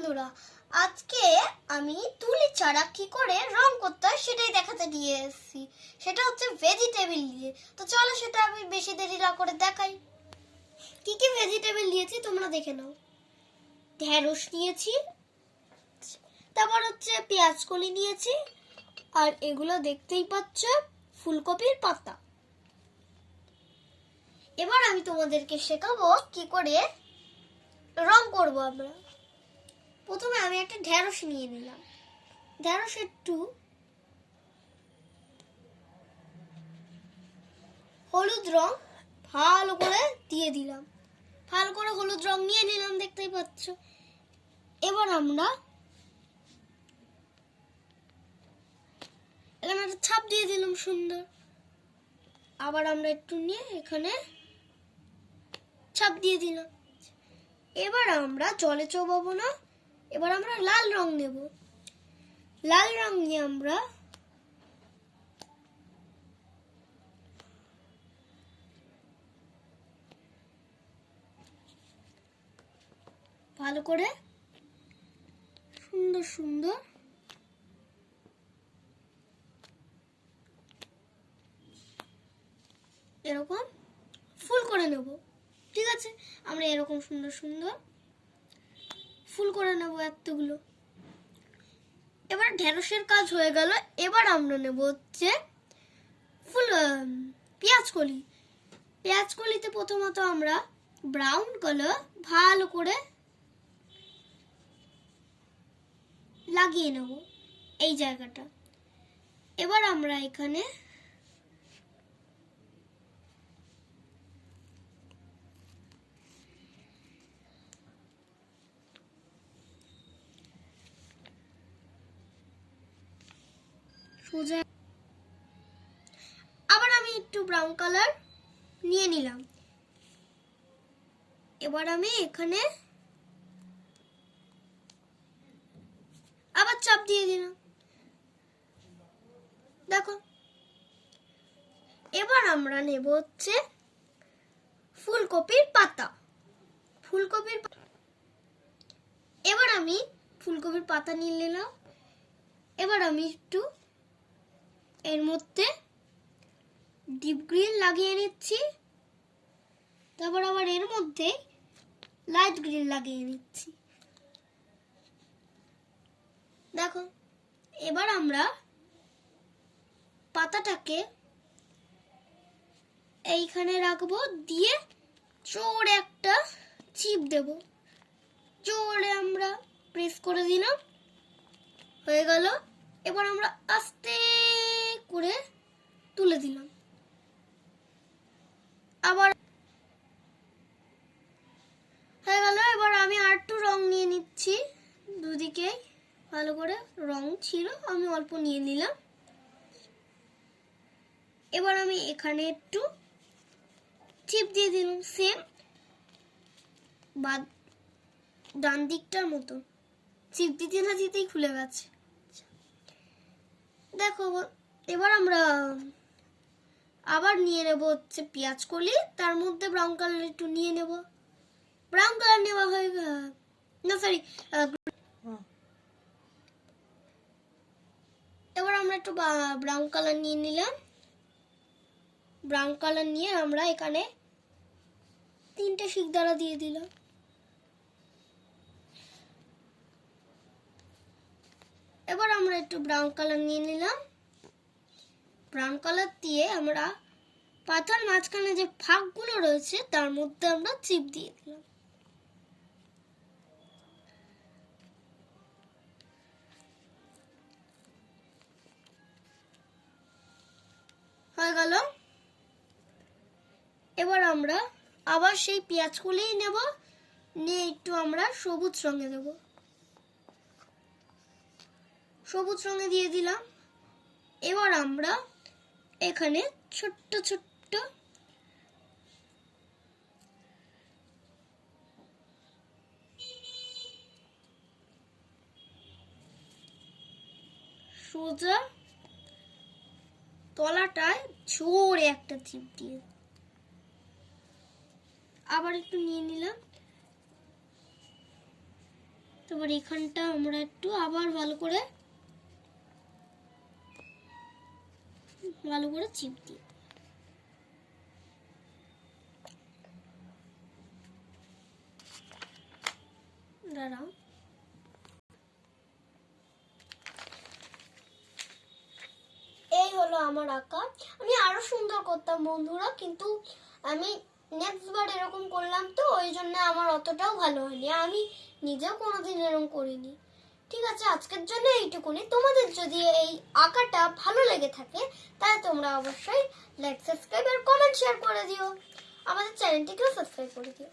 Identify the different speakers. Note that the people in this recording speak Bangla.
Speaker 1: বন্ধুরা, আজকে আমি তুলি চারা কি করে রং করতে হয় সেটাই দেখাতে নিয়ে এসেছি। সেটা হচ্ছে ভেজিটেবল দিয়ে। তো চলো সেটা আমি বেশি দেরি না করে দেখাই। কি কি ভেজিটেবল নিয়েছি তোমরা দেখে নাও। ঢেঁড়স নিয়েছি, তারপর হচ্ছে পেঁয়াজ কলি নিয়েছি, আর এগুলো দেখতেই পাচ্ছ ফুলকপির পাতা। এবার আমি তোমাদেরকে শেখাবো কি করে রং করব আমরা। প্রথমে আমি একটা ঢেঁড়স নিয়ে নিলাম, ঢেঁড়স একটু হলুদ রং ভালো করে দিয়ে দিলাম, ভালো করে হলুদ রং নিয়ে নিলাম, দেখতেই পাচ্ছ। এবার আমরা এখানে একটা ছাপ দিয়ে দিলাম সুন্দর। আবার আমরা একটু নিয়ে এখানে ছাপ দিয়ে দিলাম। এবার আমরা জলে চোবাবো না, এবার আমরা লাল রং নেব। লাল রং নিয়ে আমরা ভালো করে সুন্দর সুন্দর এরকম ফুল করে নেব। ঠিক আছে, আমরা এরকম সুন্দর সুন্দর ফুল করে নেব এতগুলো। এবার ঢেঁড়সের কাজ হয়ে গেল। এবার আমরা নেব হচ্ছে ফুল পেঁয়াজকলি। পেঁয়াজকলিতে প্রথমত আমরা ব্রাউন কালার ভালো করে লাগিয়ে নেব এই জায়গাটা। এবার আমরা এখানে সোজা আবার আমি একটু ব্রাউন কালার নিয়ে নিলাম। এবার আমি এখানে আবার চাপ দিয়ে দিলাম, দেখো। এবার আমরা নেব হচ্ছে ফুলকপির পাতা। এবার আমি ফুলকপির পাতা নিয়ে নিলাম। এবার আমি একটু এর মধ্যে ডিপ গ্রিন লাগিয়ে নিচ্ছি, তারপর আবার এর মধ্যে লাইট গ্রিন লাগিয়ে নিচ্ছি, দেখো। এবার আমরা পাতাটাকে এইখানে রাখবো, দিয়ে জোরে একটা চিপ দেব। জোরে আমরা প্রেস করে দিলাম, হয়ে গেল। এবার আমরা আস্তে করে তুলে দিলাম। আবার হয়ে গেল। এবার আমি আর একটু রং নিয়ে নিচ্ছি, দুদিকে ভালো করে রং ছিল, আমি অল্প নিয়ে নিলাম। এবার আমি এখানে একটু চিপ দিয়ে দিলাম, সেম বা ডান দিকটার মতো। চিপ দিতে না দিতেই খুলে গেছে, দেখো। এবার আমরা আবার নিয়ে নেব হচ্ছে পেঁয়াজ কলি, তার মধ্যে ব্রাউন কালার একটু নিয়ে নেব। ব্রাউন কালার নেওয়া হয়ে না, সরি। এবার আমরা একটু ব্রাউন কালার নিয়ে নিলাম। ব্রাউন কালার নিয়ে আমরা এখানে 3টে শিকদাঁড়া দিয়ে দিলাম। এবার আমরা একটু ব্রাউন কালার নিয়ে নিলাম। ব্রাউন কালার দিয়ে আমরা পাতার মাঝখানে যে ফাঁকগুলো রয়েছে তার মধ্যে আমরা চিপ দিয়ে দিলাম। হয়ে গেল। এবার আমরা আবার সেই পেঁয়াজগুলোই নেব, নিয়ে একটু আমরা সবুজ রঙে দেব। সবুজ রঙে দিয়ে দিলাম। এবার আমরা এখানে ছোট্ট ছোট্ট সোজা তলাটায় জোরে একটা চিপ দিয়ে আবার একটু নিয়ে নিলাম। তারপর এখানটা আমরা একটু আবার ভালো করে চিপ দিই। দাঁড়াও, এই হলো আমার আঁকা। আমি আরো সুন্দর করতাম বন্ধুরা, কিন্তু আমি নেক্সট বার এরকম করলাম তো ওই জন্য আমার অতটাও ভালো হয়নি। আমি নিজেও কোনোদিন এরকম করিনি। ঠিক আছে, আজকের জন্য এইটুকুনি। তোমাদের যদি এই আঁকাটা ভালো লেগে থাকে তাহলে তোমরা অবশ্যই লাইক, সাবস্ক্রাইব আর কমেন্ট শেয়ার করে দিও। আমাদের চ্যানেলটিকেও সাবস্ক্রাইব করে দিও।